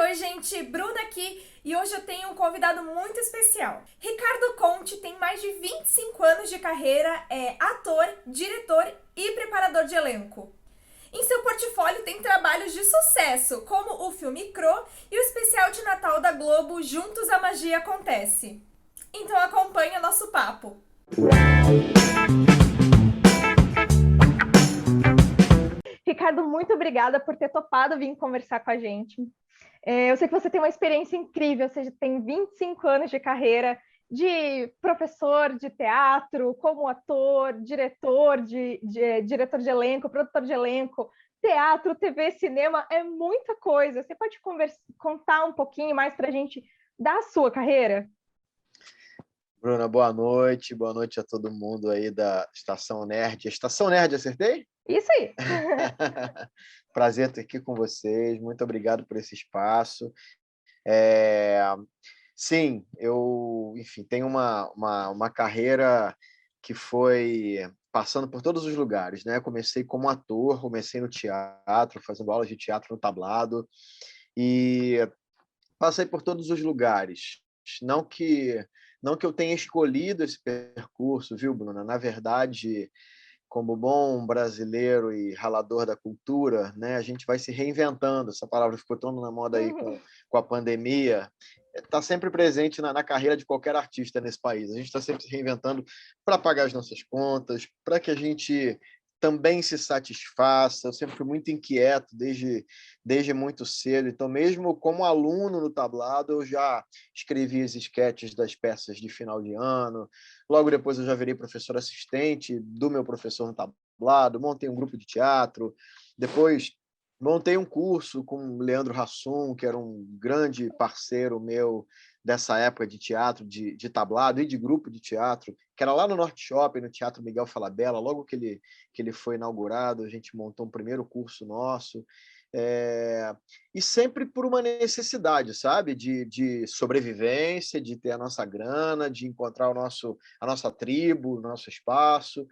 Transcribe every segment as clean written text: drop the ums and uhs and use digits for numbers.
Oi, gente, Bruna aqui e hoje eu tenho um convidado muito especial. Ricardo Conte tem mais de 25 anos de carreira, é ator, diretor e preparador de elenco. Em seu portfólio tem trabalhos de sucesso, como o filme Cro e o especial de Natal da Globo Juntos a Magia Acontece. Então acompanha nosso papo. Ricardo, muito obrigada por ter topado vir conversar com a gente. Eu sei que você tem uma experiência incrível, ou seja, tem 25 anos de carreira de professor de teatro, como ator, diretor de elenco, produtor de elenco, teatro, TV, cinema, é muita coisa. Você pode contar um pouquinho mais para a gente da sua carreira? Bruna, boa noite a todo mundo aí da Estação Nerd. Estação Nerd, acertei? Isso aí. Prazer estar aqui com vocês, muito obrigado por esse espaço. É, Sim, enfim, tenho uma carreira que foi passando por todos os lugares, né? Comecei como ator, comecei no teatro, fazendo aulas de teatro no tablado, e passei por todos os lugares. Não que, não que eu tenha escolhido esse percurso, viu, Bruna? Na verdade, como bom brasileiro e ralador da cultura, né, a gente vai se reinventando. Essa palavra ficou tão na moda aí com a pandemia. Está sempre presente na carreira de qualquer artista nesse país. A gente está sempre se reinventando para pagar as nossas contas, para que a gente também se satisfaça. Eu sempre fui muito inquieto desde muito cedo. Então, mesmo como aluno no tablado, eu já escrevi as esquetes das peças de final de ano. Logo depois eu já virei professor assistente do meu professor no tablado, montei um grupo de teatro. Depois montei um curso com o Leandro Hassum, que era um grande parceiro meu dessa época de teatro, de tablado e de grupo de teatro, que era lá no Norte Shopping, no Teatro Miguel Falabella. Logo que ele foi inaugurado, a gente montou um primeiro curso nosso. É... E sempre por uma necessidade, sabe? De sobrevivência, de ter a nossa grana, de encontrar a nossa tribo, o nosso espaço.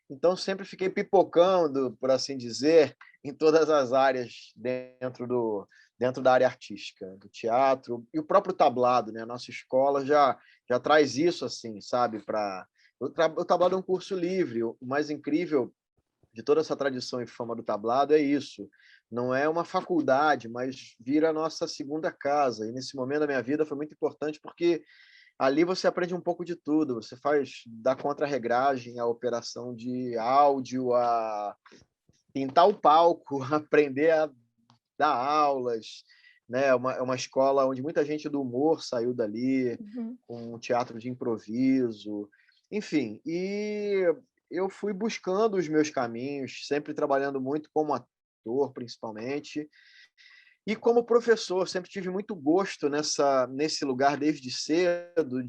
Então, sempre fiquei pipocando, por assim dizer, em todas as áreas dentro da área artística, do teatro e o próprio tablado, né? A nossa escola já traz isso, assim, sabe? O tablado é um curso livre. O mais incrível de toda essa tradição e fama do tablado é isso. Não é uma faculdade, mas vira a nossa segunda casa. E nesse momento da minha vida foi muito importante porque ali você aprende um pouco de tudo. Você faz da contra-regragem, a operação de áudio, a pintar o palco, aprender a dar aulas, né? É uma escola onde muita gente do humor saiu dali, com um teatro de improviso, enfim. E eu fui buscando os meus caminhos, sempre trabalhando muito como ator, principalmente, e como professor. Sempre tive muito gosto nesse lugar desde cedo,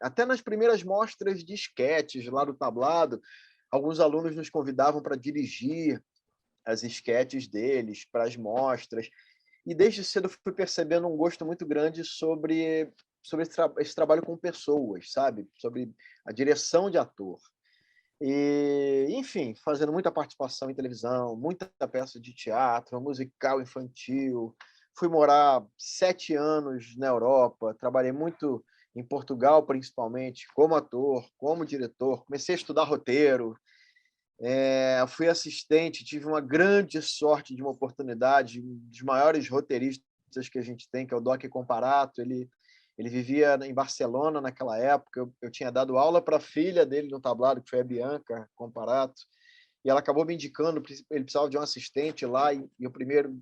até nas primeiras mostras de esquetes lá do tablado, alguns alunos nos convidavam para dirigir as esquetes deles, para as mostras. E desde cedo fui percebendo um gosto muito grande sobre esse trabalho com pessoas, sabe? Sobre a direção de ator. E, enfim, fazendo muita participação em televisão, muita peça de teatro, musical infantil. Fui morar 7 anos na Europa, trabalhei muito em Portugal, principalmente, como ator, como diretor. Comecei a estudar roteiro, fui assistente, tive uma grande sorte de uma oportunidade, um dos maiores roteiristas que a gente tem, que é o Doc Comparato. Ele vivia em Barcelona naquela época. Eu tinha dado aula para a filha dele no tablado, que foi a Bianca Comparato, e ela acabou me indicando. Ele precisava de um assistente lá, e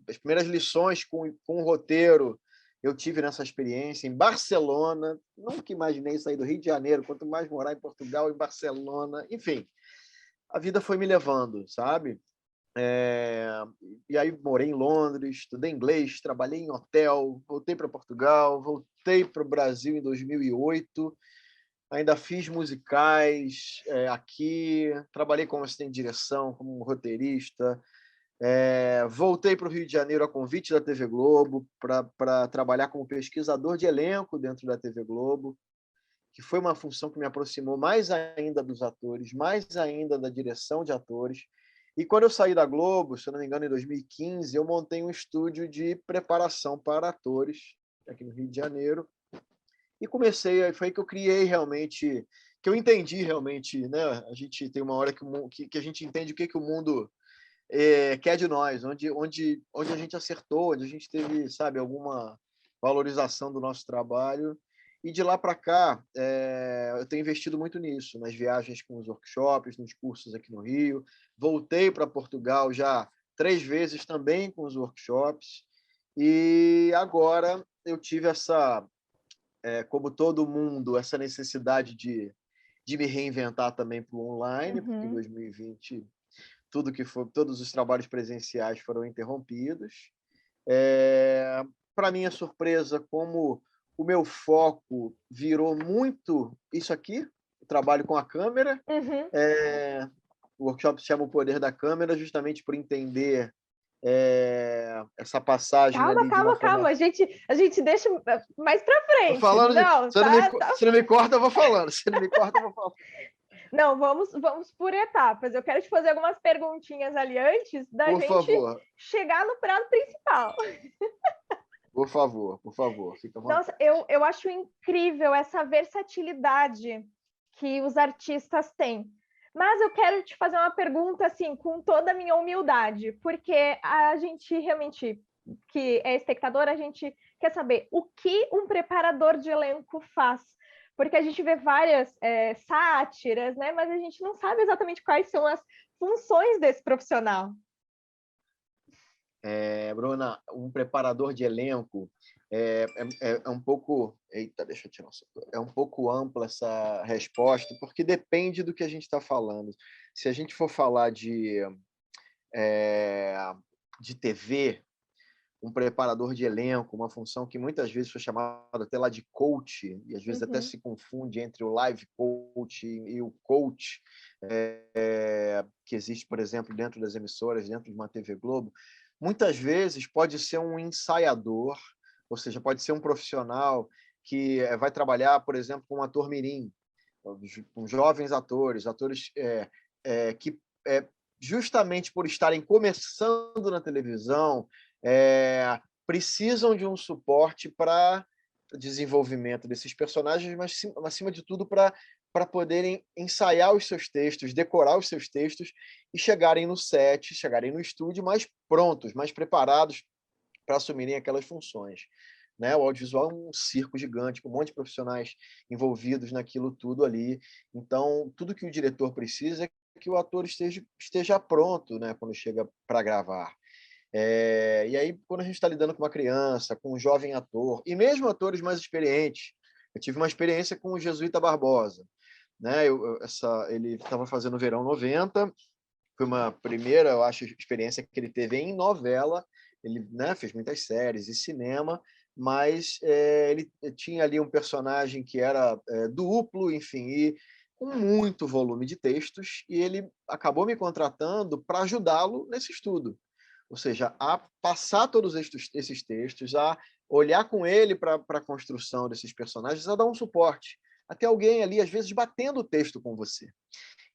as primeiras lições com o roteiro eu tive nessa experiência em Barcelona. Nunca imaginei sair do Rio de Janeiro, quanto mais morar em Portugal, em Barcelona, enfim. A vida foi me levando, sabe? É... E aí morei em Londres, estudei inglês, trabalhei em hotel, voltei para Portugal, voltei para o Brasil em 2008, ainda fiz musicais aqui, trabalhei como assistente de direção, como roteirista, voltei para o Rio de Janeiro a convite da TV Globo para trabalhar como pesquisador de elenco dentro da TV Globo, que foi uma função que me aproximou mais ainda dos atores, mais ainda da direção de atores, E quando eu saí da Globo, se eu não me engano, em 2015, eu montei um estúdio de preparação para atores aqui no Rio de Janeiro. E comecei, foi aí que eu criei realmente, que eu entendi realmente, né? A gente tem uma hora que a gente entende o que o mundo quer de nós, onde a gente acertou, onde a gente teve, sabe, alguma valorização do nosso trabalho. E de lá para cá, eu tenho investido muito nisso, nas viagens com os workshops, nos cursos aqui no Rio. Voltei para Portugal já 3 vezes também com os workshops. E agora eu tive como todo mundo, essa necessidade de me reinventar também para o online, porque em Uhum. 2020 todos os trabalhos presenciais foram interrompidos. Para minha surpresa, como o meu foco virou muito isso aqui, o trabalho com a câmera, Uhum. o workshop se chama O Poder da Câmera, justamente por entender essa passagem Calma, ali de uma calma, calma. forma. A gente deixa mais pra Tô frente. falando de. Não, tá. Se não me corta, eu vou falando. Se não me corta, eu vou falando. Não, vamos por etapas. Eu quero te fazer algumas perguntinhas ali antes da Por gente favor, chegar no prato principal. por favor, fica à Nossa, vontade. eu acho incrível essa versatilidade que os artistas têm. Mas eu quero te fazer uma pergunta, assim, com toda a minha humildade, porque a gente realmente, que é espectador, a gente quer saber o que um preparador de elenco faz. Porque a gente vê várias sátiras, né? Mas a gente não sabe exatamente quais são as funções desse profissional. Bruna, um preparador de elenco é um pouco. Eita, deixa eu tirar o celular. É um pouco ampla essa resposta, porque depende do que a gente está falando. Se a gente for falar de TV, um preparador de elenco, uma função que muitas vezes foi chamada até lá de coach, e às vezes até Uhum. se confunde entre o live coach e o coach, que existe, por exemplo, dentro das emissoras, dentro de uma TV Globo. Muitas vezes pode ser um ensaiador, ou seja, pode ser um profissional que vai trabalhar, por exemplo, com um ator mirim, com jovens atores que, justamente por estarem começando na televisão, precisam de um suporte para desenvolvimento desses personagens, mas acima de tudo para poderem ensaiar os seus textos, decorar os seus textos e chegarem no set, chegarem no estúdio mais prontos, mais preparados para assumirem aquelas funções. Né? O audiovisual é um circo gigante, com um monte de profissionais envolvidos naquilo tudo ali. Então, tudo que o diretor precisa é que o ator esteja pronto, né, quando chega para gravar. E aí, quando a gente está lidando com uma criança, com um jovem ator, e mesmo atores mais experientes, eu tive uma experiência com o Jesuíta Barbosa. Né? Ele estava fazendo o Verão 90, foi uma primeira, eu acho, experiência que ele teve em novela. Ele, né, fez muitas séries e cinema, mas ele tinha ali um personagem que era duplo, enfim, e com muito volume de textos, e ele acabou me contratando para ajudá-lo nesse estudo. Ou seja, a passar todos esses textos, a olhar com ele para a construção desses personagens, a dar um suporte. Até alguém ali, às vezes, batendo o texto com você.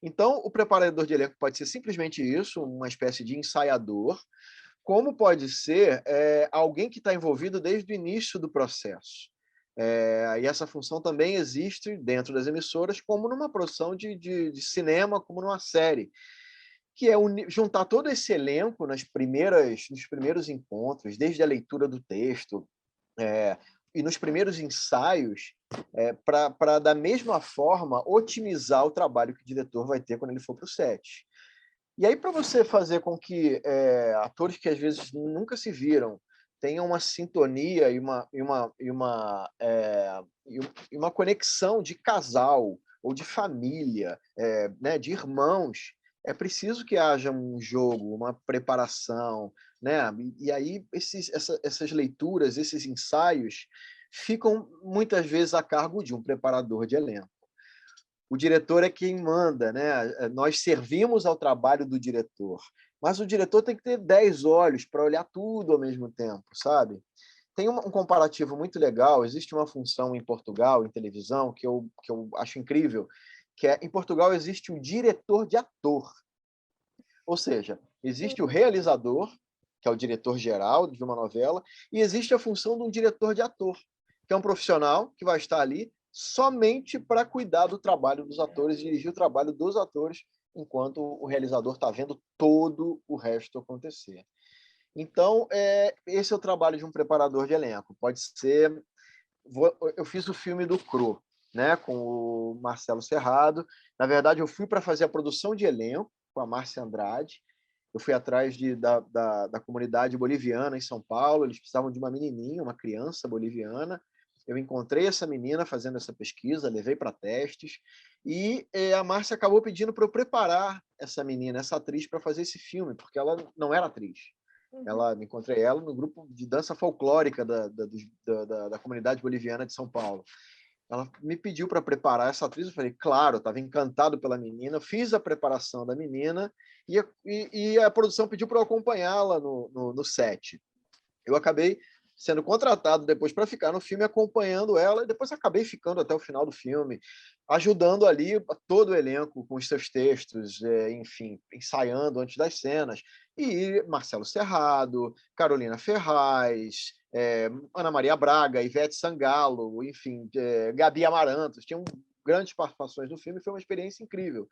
Então, o preparador de elenco pode ser simplesmente isso, uma espécie de ensaiador, como pode ser alguém que está envolvido desde o início do processo. E essa função também existe dentro das emissoras, como numa produção de cinema, como numa série, que é juntar todo esse elenco nos primeiros encontros, desde a leitura do texto, e nos primeiros ensaios, para, da mesma forma, otimizar o trabalho que o diretor vai ter quando ele for para o set. E aí, para você fazer com que atores que às vezes nunca se viram tenham uma sintonia e uma conexão de casal ou de família, né, de irmãos, é preciso que haja um jogo, uma preparação, né? E aí essas leituras, esses ensaios ficam muitas vezes a cargo de um preparador de elenco. O diretor é quem manda, né? Nós servimos ao trabalho do diretor, mas o diretor tem que ter 10 olhos para olhar tudo ao mesmo tempo, sabe? Tem um comparativo muito legal, existe uma função em Portugal, em televisão, que eu acho incrível, que em Portugal existe o diretor de ator. Ou seja, existe o Uhum. realizador, que é o diretor geral de uma novela, e existe a função de um diretor de ator, que é um profissional que vai estar ali somente para cuidar do trabalho dos atores, dirigir o trabalho dos atores, enquanto o realizador está vendo todo o resto acontecer. Então, esse é o trabalho de um preparador de elenco. Pode ser. Eu fiz o filme do Cro, né, com o Marcelo Serrado. Na verdade, eu fui para fazer a produção de elenco com a Márcia Andrade. Eu fui atrás da comunidade boliviana em São Paulo. Eles precisavam de uma menininha, uma criança boliviana. Eu encontrei essa menina fazendo essa pesquisa, levei para testes. E a Márcia acabou pedindo para eu preparar essa menina, essa atriz, para fazer esse filme, porque ela não era atriz. Uhum. Encontrei ela no grupo de dança folclórica da comunidade boliviana de São Paulo. Ela me pediu para preparar essa atriz, eu falei, claro, estava encantado pela menina, fiz a preparação da menina e a produção pediu para eu acompanhá-la no set. Eu acabei sendo contratado depois para ficar no filme, acompanhando ela, e depois acabei ficando até o final do filme, ajudando ali todo o elenco com os seus textos, enfim, ensaiando antes das cenas. E Marcelo Serrado, Carolina Ferraz, Ana Maria Braga, Ivete Sangalo, enfim, Gabi Amarantos, tinham grandes participações no filme, foi uma experiência incrível.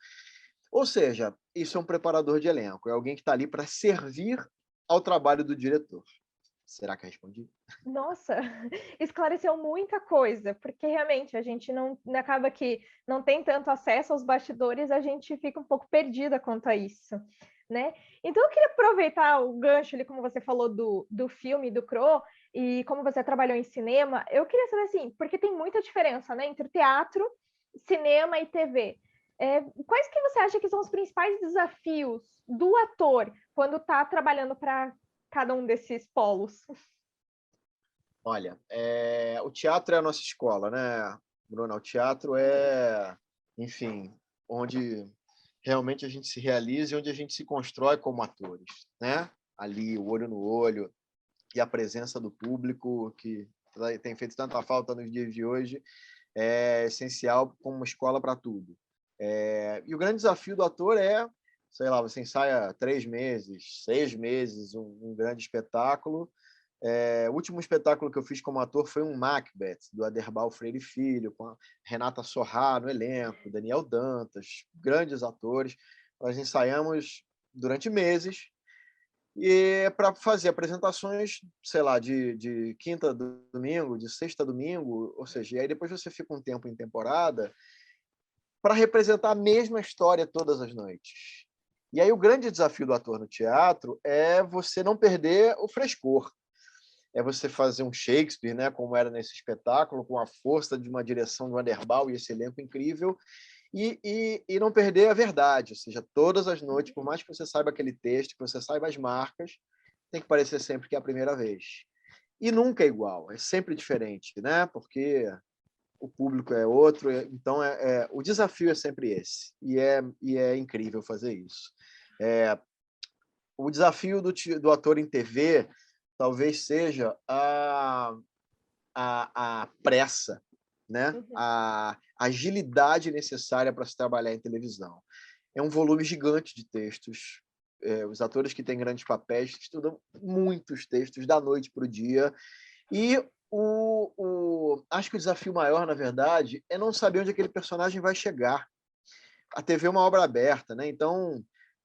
Ou seja, isso é um preparador de elenco, é alguém que está ali para servir ao trabalho do diretor. Será que eu respondi? Nossa, esclareceu muita coisa, porque realmente a gente não acaba que não tem tanto acesso aos bastidores, a gente fica um pouco perdida quanto a isso, né? Então eu queria aproveitar o gancho ali, como você falou do filme do Crow, e como você trabalhou em cinema, eu queria saber assim, porque tem muita diferença, né, entre teatro, cinema e TV. Quais que você acha que são os principais desafios do ator quando está trabalhando para cada um desses polos? Olha, o teatro é a nossa escola, né, Bruna? O teatro enfim, onde realmente a gente se realiza e onde a gente se constrói como atores, né? Ali, o olho no olho e a presença do público, que tem feito tanta falta nos dias de hoje, é essencial como uma escola para tudo. E o grande desafio do ator sei lá, você ensaia 3 meses, 6 meses, um grande espetáculo. O último espetáculo que eu fiz como ator foi um Macbeth, do Aderbal Freire Filho, com a Renata Sorrah no elenco, Daniel Dantas, grandes atores. Nós ensaiamos durante meses e para fazer apresentações, sei lá, de quinta a domingo, de sexta a domingo, ou seja, e aí depois você fica um tempo em temporada para representar a mesma história todas as noites. E aí o grande desafio do ator no teatro é você não perder o frescor, é você fazer um Shakespeare, né, como era nesse espetáculo, com a força de uma direção do Aderbal e esse elenco incrível, e não perder a verdade, ou seja, todas as noites, por mais que você saiba aquele texto, que você saiba as marcas, tem que parecer sempre que é a primeira vez. E nunca é igual, é sempre diferente, né? Porque o público é outro, então o desafio é sempre esse, e é incrível fazer isso. O desafio do ator em TV talvez seja a pressa, né? Uhum. A agilidade necessária para se trabalhar em televisão. É um volume gigante de textos. Os atores que têm grandes papéis estudam muitos textos da noite para o dia. E acho que o desafio maior, na verdade, é não saber onde aquele personagem vai chegar. A TV é uma obra aberta, né? Então,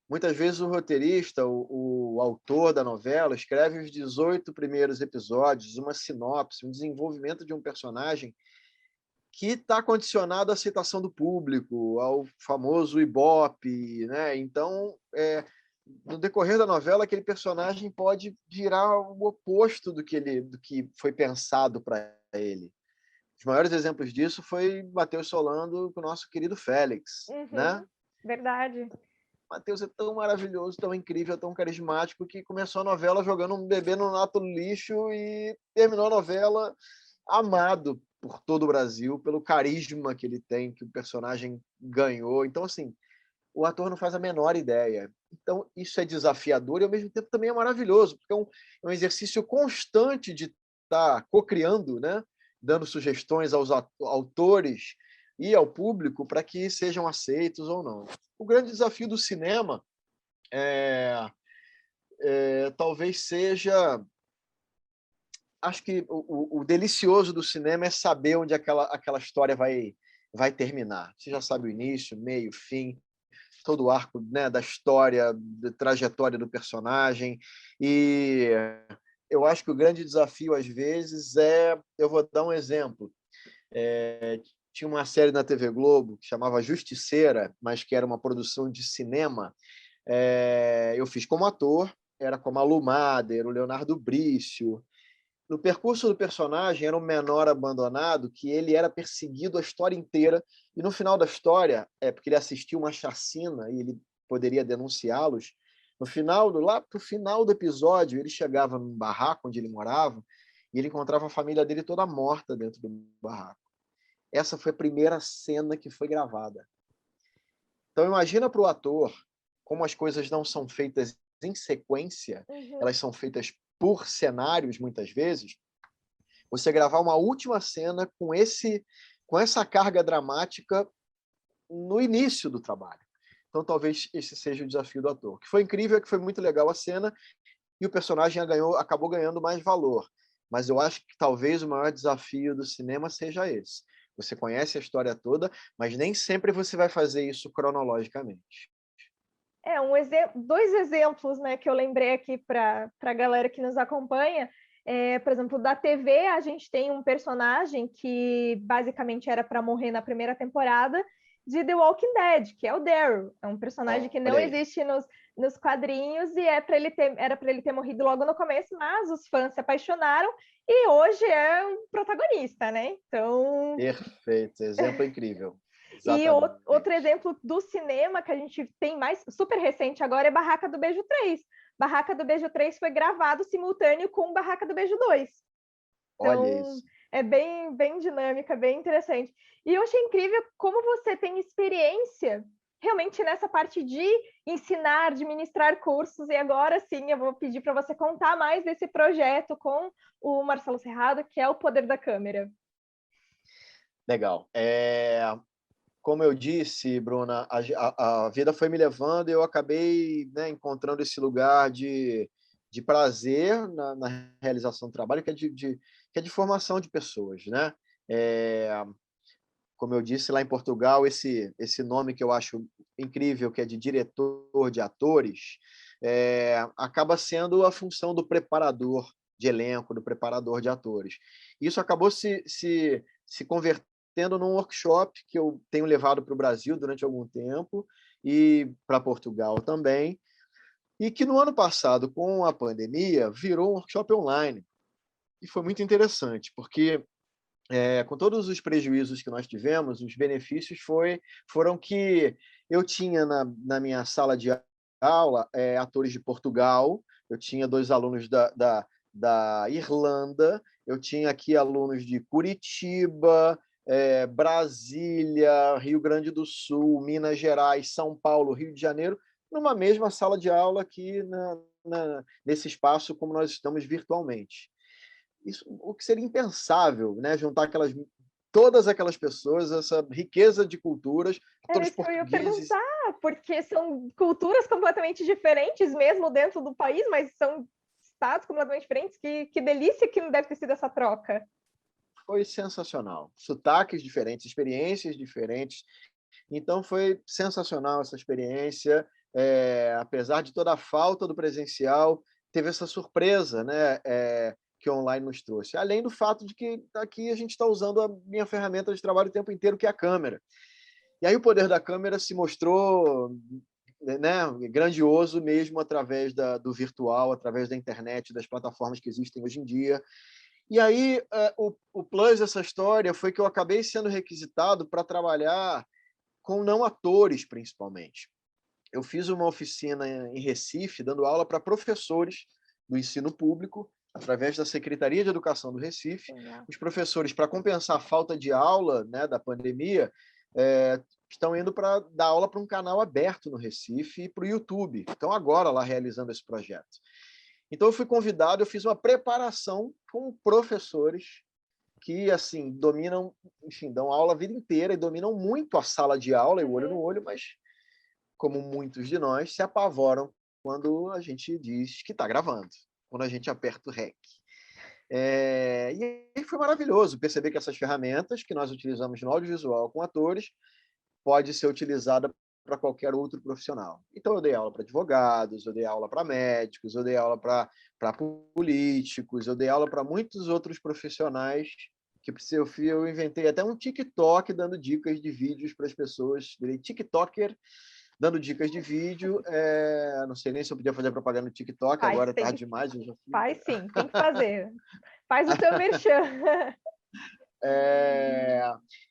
muitas vezes o roteirista, o autor da novela, escreve os 18 primeiros episódios, uma sinopse, um desenvolvimento de um personagem que está condicionado à aceitação do público, ao famoso Ibope, né? Então, no decorrer da novela, aquele personagem pode virar o oposto do que foi pensado para ele. Os maiores exemplos disso foi Matheus Solano com o nosso querido Félix, né? Uhum, verdade. Matheus é tão maravilhoso, tão incrível, tão carismático, que começou a novela jogando um bebê no nato no lixo e terminou a novela amado por todo o Brasil, pelo carisma que ele tem, que o personagem ganhou. Então, assim, o ator não faz a menor ideia. Então, isso é desafiador e, ao mesmo tempo, também é maravilhoso, porque é um exercício constante de estar co-criando, né? Dando sugestões aos autores e ao público para que sejam aceitos ou não. O grande desafio do cinema é, talvez seja... Acho que o delicioso do cinema é saber onde aquela história vai terminar. Você já sabe o início, meio, fim, todo o arco, né, da história, da trajetória do personagem. E eu acho que o grande desafio, às vezes, eu vou dar um exemplo. Tinha uma série na TV Globo que chamava Justiceira, mas que era uma produção de cinema. Eu fiz como ator, era como a Lu Mader, o Leonardo Brício. No percurso do personagem, era um menor abandonado que ele era perseguido a história inteira, e no final da história, porque ele assistiu uma chacina e ele poderia denunciá-los, lá para o final do episódio, ele chegava num barraco onde ele morava e ele encontrava a família dele toda morta dentro do barraco. Essa foi a primeira cena que foi gravada. Então, imagina para o ator como as coisas não são feitas em sequência, Uhum. elas são feitas por cenários, muitas vezes. Você gravar uma última cena com essa carga dramática no início do trabalho. Então, talvez esse seja o desafio do ator. O que foi incrível é que foi muito legal a cena e o personagem acabou ganhando mais valor. Mas eu acho que talvez o maior desafio do cinema seja esse. Você conhece a história toda, mas nem sempre você vai fazer isso cronologicamente. Dois exemplos, né, que eu lembrei aqui para a galera que nos acompanha. Por exemplo, da TV, a gente tem um personagem que basicamente era para morrer na primeira temporada de The Walking Dead, que é o Daryl. É um personagem que Olha não aí. existe nos quadrinhos e era para ele ter morrido logo no começo, mas os fãs se apaixonaram e hoje é um protagonista, né? Então, Perfeito. Exemplo incrível. e outro Exatamente. exemplo do cinema que a gente tem mais super recente agora é Barraca do Beijo 3. Barraca do Beijo 3 foi gravado simultâneo com Barraca do Beijo 2. Olha Então, isso. é bem dinâmica, bem interessante. E eu achei incrível como você tem experiência realmente nessa parte de ensinar, de ministrar cursos. E agora sim, eu vou pedir para você contar mais desse projeto com o Marcelo Serrado, que é o Poder da Câmera. Legal. Como eu disse, Bruna, a vida foi me levando e eu acabei, né, encontrando esse lugar de prazer na realização do trabalho, que é de formação de pessoas, né? É, Como eu disse, lá em Portugal, esse nome que eu acho incrível, que é de diretor de atores, acaba sendo a função do preparador de elenco, do preparador de atores. Isso acabou se convertendo num workshop que eu tenho levado para o Brasil durante algum tempo e para Portugal também, e que no ano passado, com a pandemia, virou um workshop online. E foi muito interessante, porque com todos os prejuízos que nós tivemos, os benefícios foram que eu tinha na minha sala de aula atores de Portugal, eu tinha 2 alunos da Irlanda, eu tinha aqui alunos de Curitiba, Brasília, Rio Grande do Sul, Minas Gerais, São Paulo, Rio de Janeiro, numa mesma sala de aula aqui nesse espaço como nós estamos virtualmente. Isso, o que seria impensável, né? Juntar todas aquelas pessoas, essa riqueza de culturas, Era atores isso que eu ia portugueses. perguntar, porque são culturas completamente diferentes, mesmo dentro do país, mas são estados completamente diferentes. Que delícia que não deve ter sido essa troca. Foi sensacional. Sotaques diferentes, experiências diferentes. Então, foi sensacional essa experiência. Apesar de toda a falta do presencial, teve essa surpresa, né? Que o online nos trouxe. Além do fato de que aqui a gente está usando a minha ferramenta de trabalho o tempo inteiro, que é a câmera. E aí o poder da câmera se mostrou, né, grandioso mesmo através do virtual, através da internet, das plataformas que existem hoje em dia. E aí o plus dessa história foi que eu acabei sendo requisitado para trabalhar com não atores, principalmente. Eu fiz uma oficina em Recife, dando aula para professores do ensino público, através da Secretaria de Educação do Recife. Legal. Os professores, para compensar a falta de aula, né, da pandemia, estão indo para dar aula para um canal aberto no Recife e para o YouTube. Estão agora lá realizando esse projeto. Então, eu fui convidado, eu fiz uma preparação com professores que, assim, dominam, enfim, dão aula a vida inteira e dominam muito a sala de aula e o olho no olho, mas como muitos de nós, se apavoram quando a gente diz que está gravando, quando a gente aperta o REC. E aí foi maravilhoso perceber que essas ferramentas que nós utilizamos no audiovisual com atores pode ser utilizada para qualquer outro profissional. Então, eu dei aula para advogados, eu dei aula para médicos, eu dei aula para políticos, eu dei aula para muitos outros profissionais que eu inventei até um TikTok dando dicas de vídeos para as pessoas. Virei TikToker dando dicas de vídeo. Não sei nem se eu podia fazer propaganda no TikTok, Faz, agora é tarde demais. Eu já fiz. faz sim, tem que fazer. Faz o seu merchan.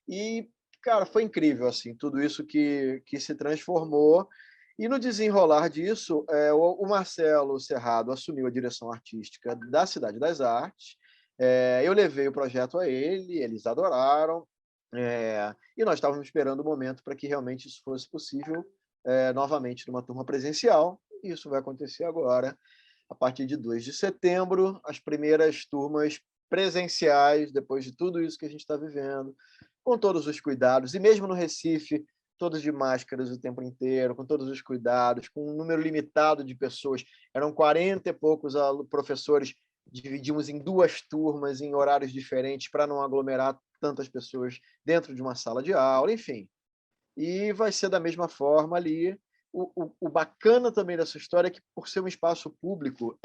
E, cara, foi incrível, assim, tudo isso que se transformou. E no desenrolar disso, o Marcelo Serrado assumiu a direção artística da Cidade das Artes. Eu levei o projeto a ele, eles adoraram. E nós estávamos esperando o momento para que realmente isso fosse possível, novamente numa turma presencial. E isso vai acontecer agora, a partir de 2 de setembro, as primeiras turmas presenciais, depois de tudo isso que a gente está vivendo, com todos os cuidados, e mesmo no Recife, todos de máscaras o tempo inteiro, com todos os cuidados, com um número limitado de pessoas. Eram 40 e poucos professores, dividimos em 2 turmas, em horários diferentes, para não aglomerar tantas pessoas dentro de uma sala de aula, enfim. E vai ser da mesma forma ali. O bacana também dessa história é que, por ser um espaço público,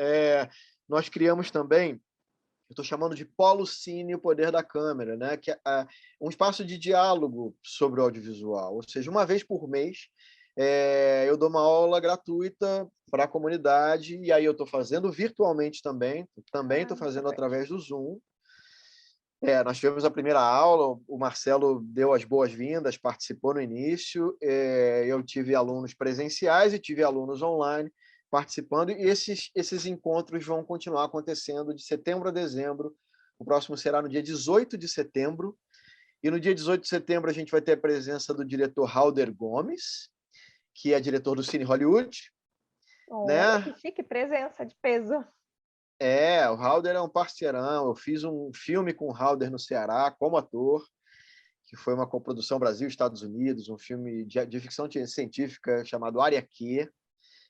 nós criamos também, eu estou chamando de Polo Cine, o poder da câmera, né? Que é um espaço de diálogo sobre o audiovisual, ou seja, uma vez por mês eu dou uma aula gratuita para a comunidade, e aí eu estou fazendo virtualmente também estou fazendo através do Zoom. Nós tivemos a primeira aula, o Marcelo deu as boas-vindas, participou no início, eu tive alunos presenciais e tive alunos online participando, e esses encontros vão continuar acontecendo de setembro a dezembro. O próximo será no dia 18 de setembro, e no dia 18 de setembro a gente vai ter a presença do diretor Halder Gomes, que é diretor do Cine Hollywood. Olha, que chique, presença de peso. O Halder é um parceirão. Eu fiz um filme com o Halder no Ceará, como ator, que foi uma coprodução Brasil-Estados Unidos, um filme de ficção científica chamado Área Q,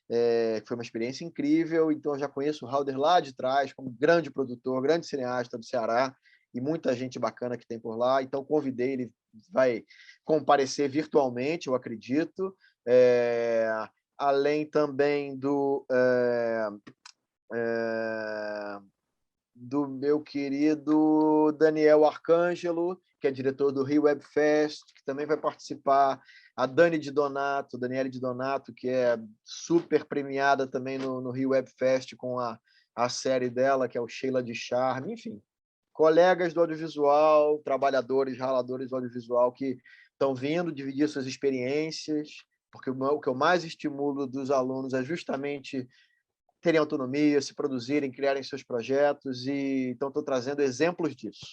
que foi uma experiência incrível. Então, eu já conheço o Halder lá de trás, como grande produtor, grande cineasta do Ceará, e muita gente bacana que tem por lá. Então, convidei, ele vai comparecer virtualmente, eu acredito. Além também do meu querido Daniel Arcângelo, que é diretor do Rio Web Fest, que também vai participar, a Daniele de Donato, que é super premiada também no Rio Web Fest com a série dela, que é o Sheila de Charme, enfim, colegas do audiovisual, trabalhadores, raladores do audiovisual que estão vindo dividir suas experiências, porque o que eu mais estimulo dos alunos é justamente terem autonomia, se produzirem, criarem seus projetos, e então estou trazendo exemplos disso.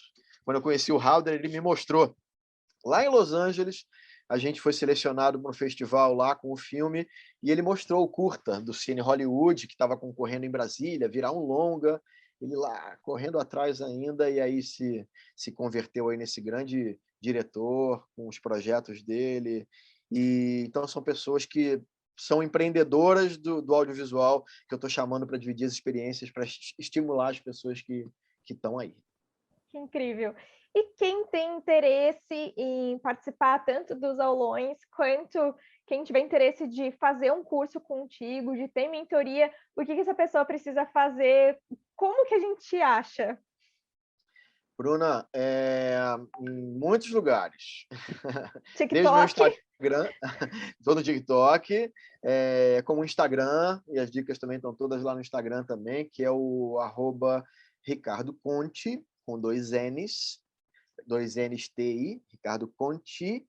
Quando eu conheci o Halder, ele me mostrou. Lá em Los Angeles, a gente foi selecionado para um festival lá com o filme, e ele mostrou o curta do Cine Hollywood, que estava concorrendo em Brasília, virar um longa, ele lá correndo atrás ainda, e aí se converteu aí nesse grande diretor, com os projetos dele. E então são pessoas que são empreendedoras do audiovisual, que eu estou chamando para dividir as experiências, para estimular as pessoas que estão aí. Que incrível. E quem tem interesse em participar tanto dos aulões, quanto quem tiver interesse de fazer um curso contigo, de ter mentoria, o que essa pessoa precisa fazer? Como que a gente acha? Bruna, em muitos lugares. Desde o meu TikTok? Instagram, todo TikTok, como o Instagram, e as dicas também estão todas lá no Instagram também, que é o @Ricardo Conti, com 2 N's, 2 N's TI, Ricardo Conti,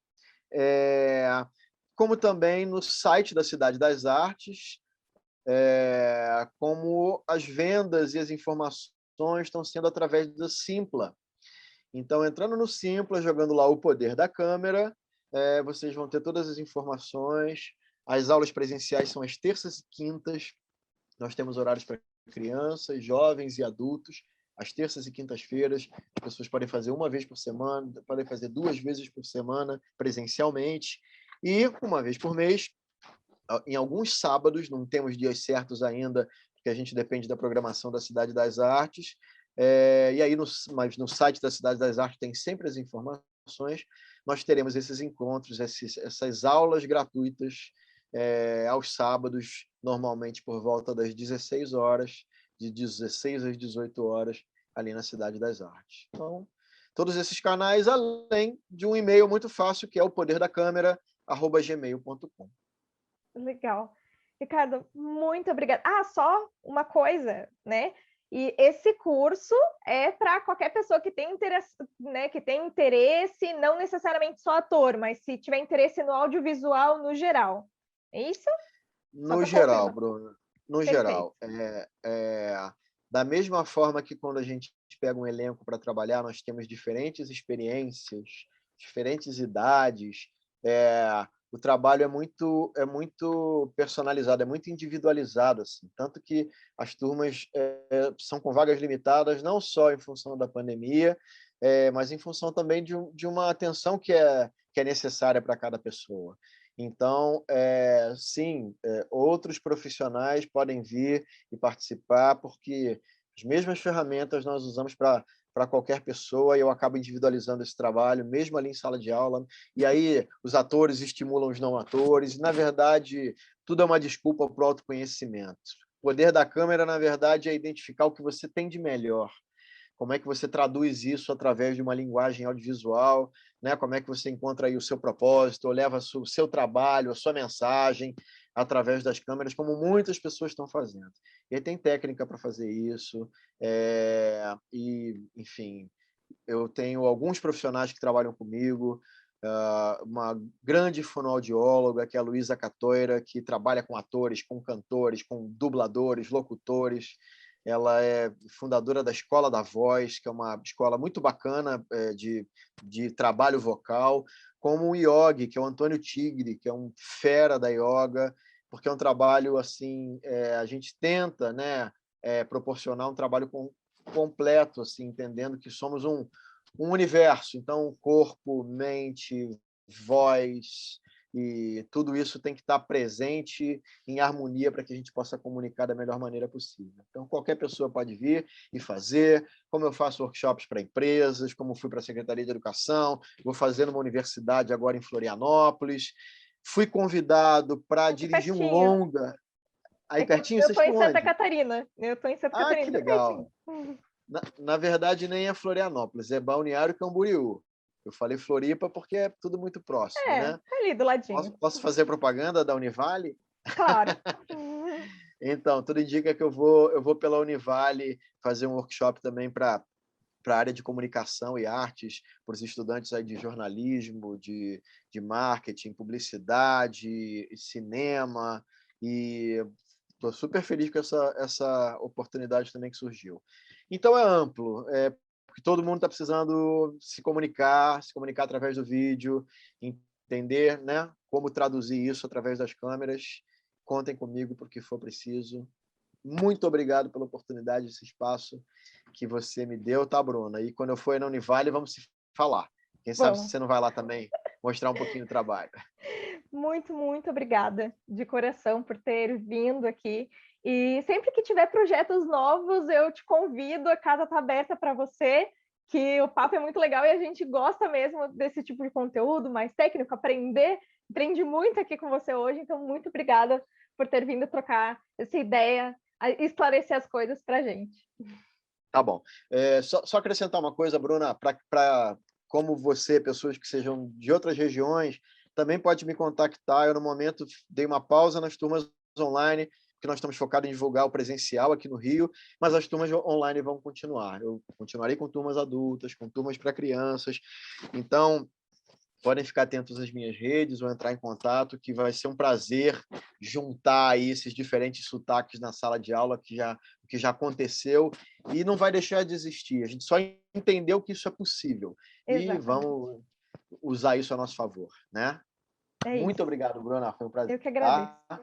como também no site da Cidade das Artes, como as vendas e as informações estão sendo através do Simpla. Então, entrando no Simpla, jogando lá o poder da câmera, vocês vão ter todas as informações. As aulas presenciais são às terças e quintas. Nós temos horários para crianças, jovens e adultos. Às terças e quintas-feiras, as pessoas podem fazer uma vez por semana, podem fazer 2 vezes por semana presencialmente. E uma vez por mês, em alguns sábados, não temos dias certos ainda, porque a gente depende da programação da Cidade das Artes, e aí mas no site da Cidade das Artes tem sempre as informações, nós teremos esses encontros, essas aulas gratuitas aos sábados, normalmente por volta das 16 horas, de 16 às 18 horas, ali na Cidade das Artes. Então, todos esses canais, além de um e-mail muito fácil, que é o poderdacâmara@gmail.com. Legal. Ricardo, muito obrigada. Ah, só uma coisa, né? E esse curso é para qualquer pessoa que tem interesse, né? Que tem interesse, não necessariamente só ator, mas se tiver interesse no audiovisual no geral. É isso? Só No para geral, confirmar. Bruno, no Perfeito. geral. Da mesma forma que quando a gente pega um elenco para trabalhar, nós temos diferentes experiências, diferentes idades. O trabalho é muito personalizado, é muito individualizado, assim. Tanto que as turmas são com vagas limitadas, não só em função da pandemia, mas em função também de uma atenção que é necessária para cada pessoa. Então, sim, outros profissionais podem vir e participar, porque as mesmas ferramentas nós usamos para qualquer pessoa, e eu acabo individualizando esse trabalho, mesmo ali em sala de aula. E aí os atores estimulam os não atores, e, na verdade, tudo é uma desculpa para o autoconhecimento. O poder da câmera, na verdade, é identificar o que você tem de melhor. Como é que você traduz isso através de uma linguagem audiovisual, né? Como é que você encontra aí o seu propósito, ou leva o seu trabalho, a sua mensagem através das câmeras, como muitas pessoas estão fazendo. E aí tem técnica para fazer isso, enfim, eu tenho alguns profissionais que trabalham comigo, uma grande fonoaudióloga, que é a Luísa Catoira, que trabalha com atores, com cantores, com dubladores, locutores. Ela é fundadora da Escola da Voz, que é uma escola muito bacana de trabalho vocal, como o Yogi, que é o Antônio Tigre, que é um fera da yoga, porque é um trabalho assim, a gente tenta, né, proporcionar um trabalho completo, assim, entendendo que somos um universo. Então, corpo, mente, voz, e tudo isso tem que estar presente em harmonia para que a gente possa comunicar da melhor maneira possível. Então, qualquer pessoa pode vir e fazer, como eu faço workshops para empresas, como fui para a Secretaria de Educação, vou fazer numa universidade agora em Florianópolis. Fui convidado para Aqui dirigir um pertinho. longa. Aí É que pertinho, eu vocês estou em estão Santa onde? Catarina. Eu estou em Santa Ah, que Catarina, bem pertinho. legal. Na verdade, nem é Florianópolis, é Balneário Camboriú. Eu falei Floripa porque é tudo muito próximo, É, né? tá ali do ladinho. Posso fazer propaganda da Univale? Claro. Então, tudo indica que eu vou pela Univale fazer um workshop também para a área de comunicação e artes, para os estudantes aí de jornalismo, de marketing, publicidade, cinema, e estou super feliz com essa oportunidade também que surgiu. Então, é amplo, porque todo mundo está precisando se comunicar através do vídeo, entender, né, como traduzir isso através das câmeras. Contem comigo para o que for preciso. Muito obrigado pela oportunidade, esse espaço que você me deu, tá, Bruna? E quando eu for aí na Univale, vamos se falar. Quem sabe Bom, você não vai lá também mostrar um pouquinho do trabalho. muito, muito obrigada de coração por ter vindo aqui. E sempre que tiver projetos novos, eu te convido, a casa está aberta para você, que o papo é muito legal e a gente gosta mesmo desse tipo de conteúdo mais técnico, aprendi muito aqui com você hoje, então muito obrigada por ter vindo trocar essa ideia, esclarecer as coisas para a gente. Tá bom. Só acrescentar uma coisa, Bruna, para como você, pessoas que sejam de outras regiões, também pode me contactar. Eu, no momento, dei uma pausa nas turmas online, porque nós estamos focados em divulgar o presencial aqui no Rio, mas as turmas online vão continuar. Eu continuarei com turmas adultas, com turmas para crianças. Então, podem ficar atentos às minhas redes ou entrar em contato, que vai ser um prazer juntar aí esses diferentes sotaques na sala de aula que já aconteceu, e não vai deixar de existir. A gente só entendeu que isso é possível e Exatamente. vamos usar isso a nosso favor, né? É Muito isso. obrigado, Bruna. Foi um prazer. Eu que agradeço. Tá?